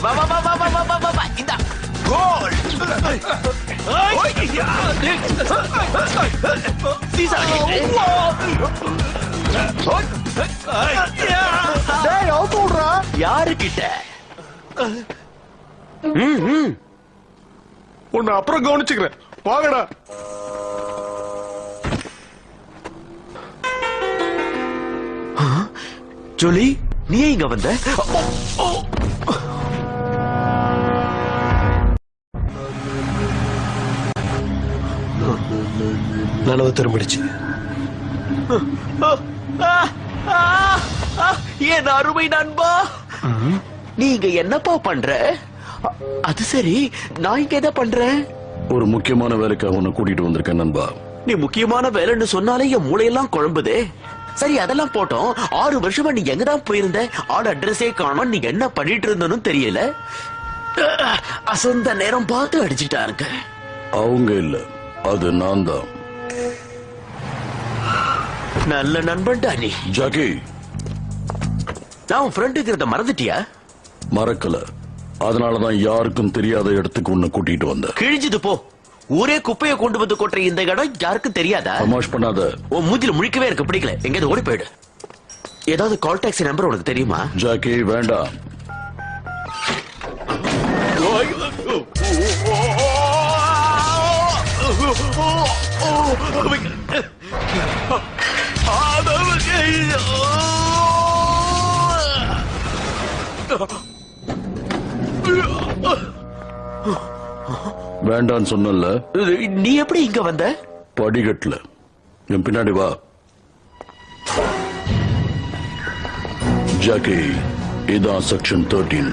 வா வா வா வா வா வா வா இந்த கோல் சீசா டேய் அவுட் விடுறா. யாரு கிட்ட? உன்னை அப்புறம் கவனிச்சுக்கிறேன். வாங்கடா. ஜோலி, நீ இங்க வந்த? நனவு திரும்பிடுச்சு. என் அருமை நண்பா, நீ இங்க என்னப்பா பண்ற? அது சரி, நான் இங்க என்ன பண்றேன்? ஒரு முக்கியமான வேலைக்காக உன்னை கூட்டிட்டு வந்திருக்கேன் நண்பா. நீ முக்கியமான வேலைன்னு சொன்னாலே என் மூளையெல்லாம் குழம்புதே. சரி, அதெல்லாம் போட்டோம். 6 வருஷமா நீ எங்கதான் போயிருந்த? ஆள் அட்ரஸே காணோம். நீ என்ன பண்ணிட்டு இருந்தன்னு தெரியல. அசந்த நேரம் பார்த்து அடிச்சுட்டாருங்க. அவங்க இல்ல, அது நான் தான். நல்ல நண்பன்டா நீ. ஜாக்கி, நான் உன் ஃப்ரெண்டுங்கிறத மறந்துட்டியா? மறக்கல. அதனாலதான் யாருக்கும் தெரியாத இடத்துக்கு உன்னை கூட்டிட்டு வந்த. கிழிஞ்சது போ. ஊரே குப்பையை கொண்டு வந்து கொட்டுற இந்த இடம் யாருக்கும் தெரியாதா? தமாஷ் பண்ணாத. உன் மூஞ்சில முழிக்கவே எனக்கு பிடிக்கல. எங்கேயாவது ஓடி போயிடு. ஏதாவது கால் டாக்ஸி நம்பர் உனக்கு தெரியுமா? ஜாக்கி வேண்டாம். வேண்டான்னு சொன்னல. நீ எப்படி இங்க வந்த? படிக்கட்டுல. என் பின்னாடி வா. ஜாக்கி, இதான் செக்ஷன் 13.